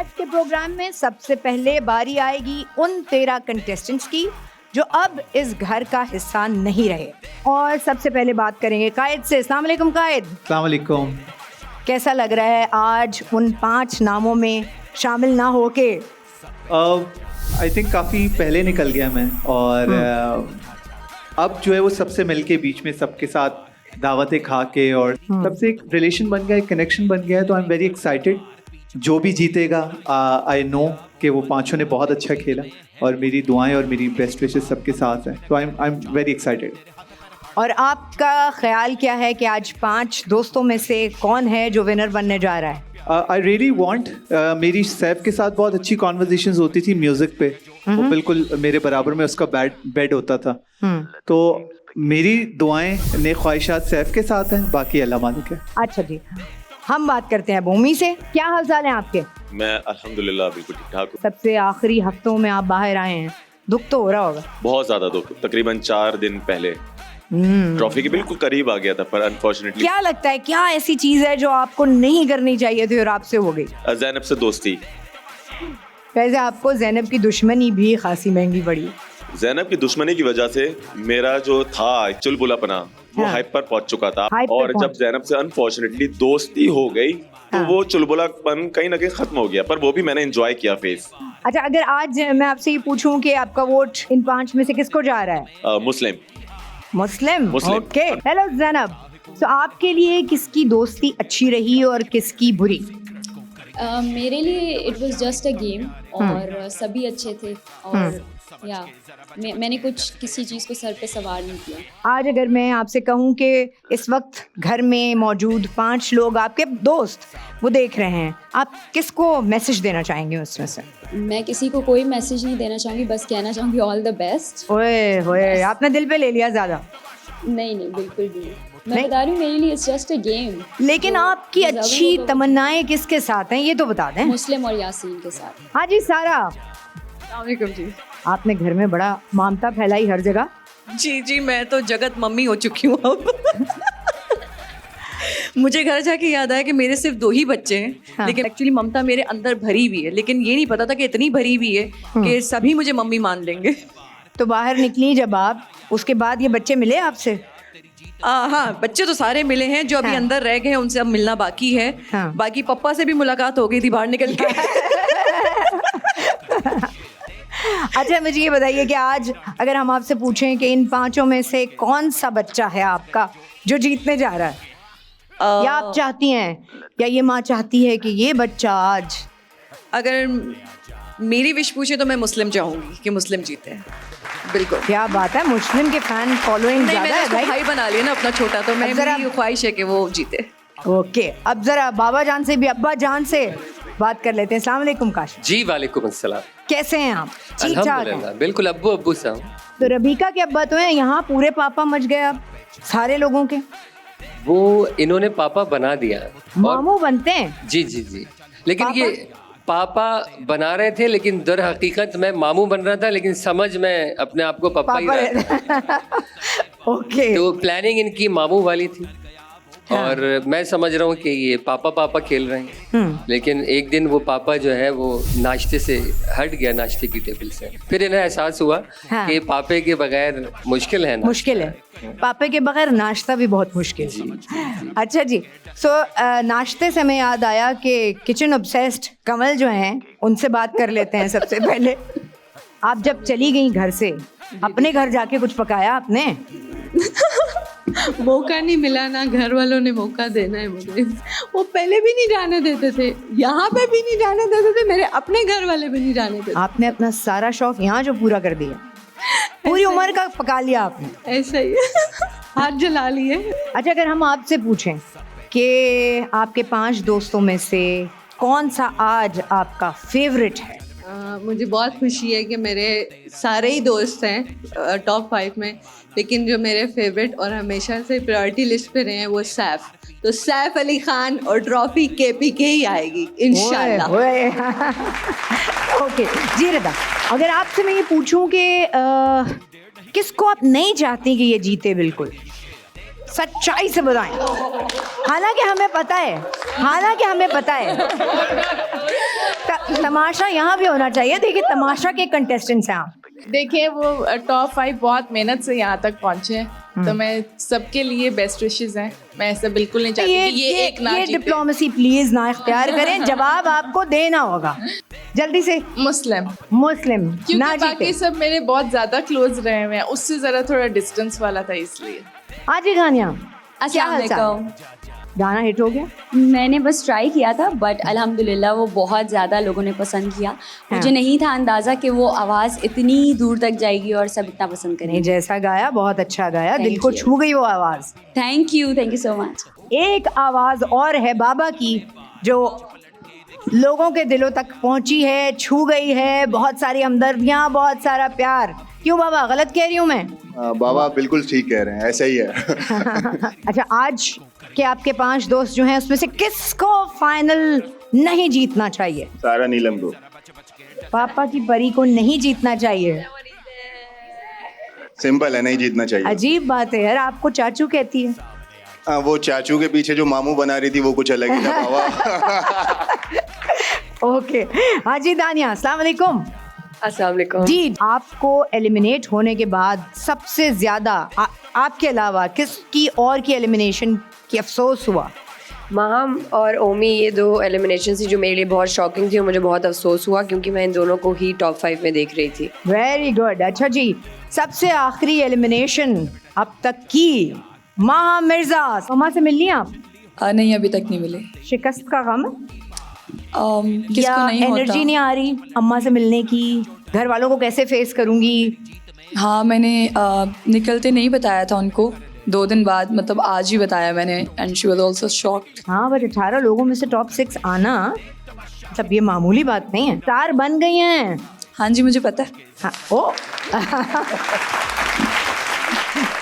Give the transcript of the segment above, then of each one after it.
आज के प्रोग्राम में सबसे पहले बारी आएगी उन 13 कंटेस्टेंट्स की जो अब इस घर का हिस्सा नहीं रहे। और सबसे पहले बात करेंगे कायद से। अस्सलाम वालेकुम कायद। अस्सलाम वालेकुम। कैसा लग रहा है आज उन 5 नामों में शामिल ना होके? आई थिंक काफ़ी पहले निकल गया मैं और अब जो है वो सबसे मिल के बीच में सबके साथ दावतें खा के और सबसे एक रिलेशन बन गया, एक कनेक्शन बन गया है। तो आई एम वेरी एक्साइटेड। जो भी जीतेगा आई नो कि वो पांचों ने बहुत अच्छा खेला और मेरी दुआएं और मेरी बेस्ट विशेस सबके साथ हैं। तो आई एम वेरी एक्साइटेड। और आपका ख्याल क्या है कि आज 5 दोस्तों में से कौन है जो विनर बनने जा रहा है? आई रियली वॉन्ट, मेरी सैफ के साथ बहुत अच्छी कॉन्वर्जेशंस होती थी म्यूजिक पे। वो बिल्कुल मेरे बराबर में उसका बेड होता था। तो मेरी दुआएं ने ख्वाहिशात सैफ के साथ हैं, बाकी अल्लाह मालिक है। अच्छा जी, हम बात करते हैं भूमि से। क्या हाल चाल है आपके? मैं अल्हम्दुलिल्लाह बिल्कुल ठीक ठाक हूँ। सबसे आखिरी हफ्तों में आप बाहर आए हैं, दुख तो हो रहा होगा? बहुत ज्यादा दुख। तकरीबन 4 दिन पहले ट्रॉफी के बिल्कुल करीब आ गया था, पर अनफॉर्चुनेटली। क्या लगता है क्या ऐसी चीज है जो आपको नहीं करनी चाहिए थी और आपसे हो गई? ज़ैनब से दोस्ती। वैसे आपको ज़ैनब की दुश्मनी भी खासी महंगी पड़ी। ज़ैनब की दुश्मनी की वजह से मेरा जो था चुलबुलापना वो हाइप पर पहुंच चुका था। और जब ज़ैनब से अनफॉर्चुनेटली दोस्ती हो गई तो वो चुलबुलापन कहीं ना कहीं खत्म हो गया, पर वो भी मैंने एंजॉय किया फेस। अच्छा, अगर आज मैं आपसे ये पूछूं कि आपका वोट इन 5 में से किसको जा रहा है? मुस्लिम। ओके। हेलो ज़ैनब, तो आपके लिए किसकी दोस्ती अच्छी रही और किसकी बुरी? मेरे लिए it was just a game और सभी अच्छे थे और या मैंने किसी चीज़ को सर पे सवार नहीं किया। आज अगर मैं आपसे कहूं कि इस वक्त घर में मौजूद 5 लोग आपके दोस्त वो देख रहे हैं, आप किसको मैसेज देना चाहेंगे उसमें से? मैं किसी को कोई मैसेज नहीं देना चाहूँगी, बस कहना चाहूँगी ऑल द बेस्ट। ओए होए, आपने दिल पे ले लिया ज़्यादा। नहीं बिल्कुल भी मैं बता रही हूँ, मेरे लिए इट्स जस्ट अ गेम। लेकिन आपकी अच्छी तमन्नाएं किसके साथ हैं ये तो बता दें। मुस्लिम और यासीन के साथ। हाँ जी सारा। जी। आपने घर में बड़ा ममता फैलाई हर जगह। जी मैं तो जगत मम्मी हो चुकी हूँ अब। मुझे घर जाके याद आया कि मेरे सिर्फ 2 ही बच्चे हैं। हाँ। लेकिन एक्चुअली ममता मेरे अंदर भरी हुई है, लेकिन ये नहीं पता था कि इतनी भरी हुई है कि सभी मुझे मम्मी मान लेंगे। तो बाहर निकली जब आप, उसके बाद ये बच्चे मिले आपसे? हाँ, बच्चे तो सारे मिले हैं, जो अभी अंदर रह गए हैं उनसे अब मिलना बाकी है। हाँ। बाकी पप्पा से भी मुलाकात हो गई थी बाहर निकल के। अच्छा, मुझे ये बताइए कि आज अगर हम आपसे पूछें कि इन 5 में से कौन सा बच्चा है आपका जो जीतने जा रहा है, या आप चाहती हैं या ये माँ चाहती है कि ये बच्चा आज? अगर मेरी विश पूछे तो मैं मुस्लिम चाहूंगी कि मुस्लिम जीते। बिल्कुल। क्या बात है, मुस्लिम के फैन फॉलोइंग ज़्यादा है भाई। भाई बना लिया ना अपना छोटा, तो मैं मेरी ख्वाहिश है कि वो जीते। ओके, अब जरा बाबा जान से भी अब्बा जान से बात कर लेते हैं। अस्सलाम वालेकुम काशिफ जी। वालेकुम अस्सलाम। कैसे हैं आप? ठीक ठाक हैं? बिल्कुल अब्बू सा। तो रबीका के अब्बा तो हैं, यहाँ पूरे पापा मच गए अब सारे लोगों के। वो इन्होंने पापा बना दिया। मामू बनते हैं? जी। लेकिन ये पापा बना रहे थे, लेकिन दर हकीकत मैं मामू बन रहा था, लेकिन समझ में अपने आप को पापा ही रहा। ओके। तो प्लानिंग इनकी मामू वाली थी। हाँ। और मैं समझ रहा हूँ कि ये पापा खेल रहे हैं, लेकिन एक दिन वो पापा जो है वो नाश्ते से हट गया, नाश्ते की टेबल से। फिर इन्हें एहसास हुआ कि पापे के बगैर मुश्किल है। मुश्किल है, पापे के बगैर नाश्ता भी बहुत मुश्किल है। अच्छा जी, नाश्ते से हमें याद आया कि किचन ऑब्सेस्ड कमल जो हैं उनसे बात कर लेते हैं। सबसे पहले, आप जब चली गई घर से, अपने घर जाके कुछ पकाया आपने? मौका नहीं मिला ना, घर वालों ने मौका देना है मुझे। वो पहले भी नहीं जाने देते थे, यहाँ पे भी नहीं जाने देते थे, मेरे अपने घर वाले भी नहीं जाने देते। आपने अपना सारा शौक यहाँ जो पूरा कर दिया, पूरी उम्र का पका लिया आपने। ऐसा ही हाथ जला लिए। अच्छा, अगर हम आपसे पूछें कि आपके 5 दोस्तों में से कौन सा आज आपका फेवरेट है? मुझे बहुत खुशी है कि मेरे सारे ही दोस्त हैं टॉप 5 में, लेकिन जो मेरे फेवरेट और हमेशा से प्रायोरिटी लिस्ट पे रहे हैं वो सैफ। तो सैफ अली खान और ट्रॉफी KPK ही आएगी इंशाल्लाह। ओके जी रदा, अगर आपसे मैं ये पूछूं कि किसको आप नहीं चाहती कि ये जीते बिल्कुल? सच्चाई से बताएं। हालांकि हमें पता है तमाशा यहाँ भी होना चाहिए। देखिए तमाशा के कंटेस्टेंट्स हैं आप। देखिए वो टॉप 5 बहुत मेहनत से यहाँ तक पहुँचे हैं, तो मैं सबके लिए बेस्ट विशेस हैं। मैं ऐसा बिल्कुल नहीं चाहती कि ये एक ना जीते। डिप्लोमेसी प्लीज ना इख्तियार करें, जवाब आपको देना होगा जल्दी से। मुस्लिम क्योंकि ना बाकी सब मेरे बहुत ज्यादा क्लोज रहे हुए हैं, उससे जरा थोड़ा डिस्टेंस वाला था इसलिए। आज ही गानिया क्या हाल चाल? अस्सलामुअलैकुम। गाना हिट हो गया? मैंने बस ट्राई किया था बट अल्हम्दुलिल्लाह वो बहुत ज़्यादा लोगों ने पसंद किया। मुझे नहीं था अंदाज़ा कि वो आवाज़ इतनी दूर तक जाएगी और सब इतना पसंद नहीं, करेंगे। जैसा गाया बहुत अच्छा गाया, दिल को you. छू गई वो आवाज। Thank you so much. एक आवाज और है बाबा की जो लोगों के दिलों तक पहुंची है, छू गई है। बहुत सारी हमदर्दियां, बहुत सारा प्यार। क्यों बाबा, गलत कह रही हूँ मैं? बाबा बिल्कुल ठीक कह रहे हैं, ऐसा ही है। अच्छा, आज के आपके 5 दोस्त जो हैं उसमें से किसको फाइनल नहीं जीतना चाहिए? सारा नीलम को। पापा की परी को नहीं जीतना चाहिए? सिंपल है, नहीं जीतना चाहिए। अजीब बात है यार, आपको चाचू कहती है। वो चाचू के पीछे जो मामू बना रही थी वो कुछ अलग ही था बाबा। ओके, हाँ जी दानिया, अस्सलाम वालेकुम। अस्सलाम वालेकुम। जी, आपको एलिमिनेट होने के बाद सबसे ज्यादा आपके अलावा किसकी और की एलिमिनेशन की अफसोस हुआ? माहम और ओमी, ये 2 एलिमिनेशन थी जो मेरे लिए बहुत शॉकिंग थी और मुझे बहुत अफसोस हुआ क्योंकि मैं इन दोनों को ही टॉप 5 में देख रही थी। Very good. अच्छा जी, सबसे आखिरी एलिमिनेशन अब तक की माहा मिर्जा। अम्मा से मिलनी आप? नहीं, अभी तक नहीं मिले। शिकस्त का गम किसको नहीं होता? एनर्जी नहीं आ रही अम्मा से मिलने की? घर वालों को कैसे फेस करूंगी? हाँ, मैंने निकलते नहीं बताया था उनको, 2 दिन बाद, मतलब आज ही बताया मैंने, and she was also shocked. हाँ, बट 18 लोगों में से टॉप 6 आना मतलब ये मामूली बात नहीं है। स्टार बन गई हैं। हाँ जी, मुझे पता है। हाँ, ओ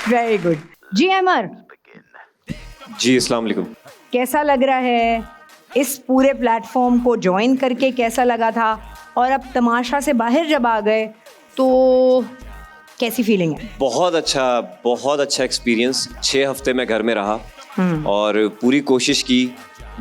वेरी गुड। जी अमर जी, अस्सलाम वालेकुम। कैसा लग रहा है इस पूरे प्लेटफॉर्म को ज्वाइन करके? कैसा लगा था? और अब तमाशा से बाहर जब आ गए तो कैसी फीलिंग है? बहुत अच्छा एक्सपीरियंस। 6 हफ्ते मैं घर में रहा और पूरी कोशिश की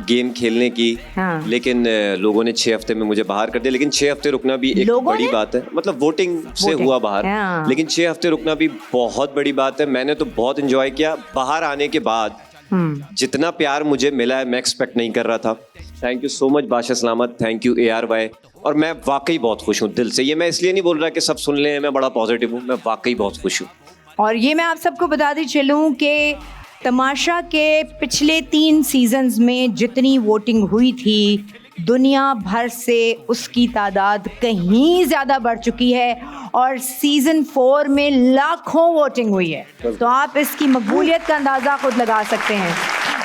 गेम खेलने की। हाँ। लेकिन लोगों ने 6 हफ्ते में मुझे बाहर कर दिया। लेकिन 6 हफ्ते रुकना भी एक बड़ी बात है, मतलब वोटिंग से हुआ बाहर। हाँ। लेकिन 6 हफ्ते रुकना भी बहुत बड़ी बात है। मैंने तो बहुत एंजॉय किया। बाहर आने के बाद जितना प्यार मुझे मिला है मैं एक्सपेक्ट नहीं कर रहा था। थैंक यू सो मच बादशाह सलामत, थैंक यू ARY। और मैं वाकई बहुत खुश हूँ दिल से। ये मैं इसलिए नहीं बोल रहा कि सब सुन लें, मैं बड़ा पॉजिटिव हूँ, मैं वाकई बहुत खुश हूँ। और ये मैं आप सबको बताती चलूँ कि तमाशा के पिछले 3 सीजन्स में जितनी वोटिंग हुई थी, दुनिया भर से उसकी तादाद कहीं ज़्यादा बढ़ चुकी है और सीज़न 4 में लाखों वोटिंग हुई है। तो आप इसकी मकबूलियत का अंदाज़ा खुद लगा सकते हैं।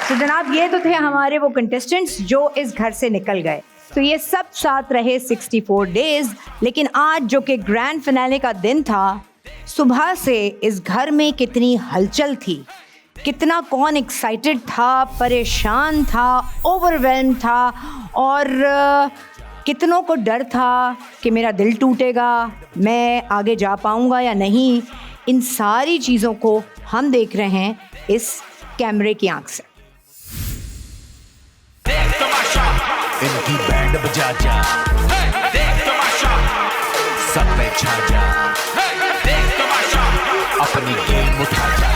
तो जनाब, ये तो थे हमारे वो कंटेस्टेंट्स जो इस घर से निकल गए। तो ये सब साथ रहे 64 डेज। लेकिन आज जो कि ग्रैंड फिनाले का दिन था, सुबह से इस घर में कितनी हलचल थी, कितना कौन एक्साइटेड था, परेशान था, ओवरवेल्म था और कितनों को डर था कि मेरा दिल टूटेगा, मैं आगे जा पाऊंगा या नहीं। इन सारी चीज़ों को हम देख रहे हैं इस कैमरे की आंख से। इनकी बैंड बजा जा, देख तमाशा, सब पे छा जा, देख तमाशा, अपनी गेम उठा जा।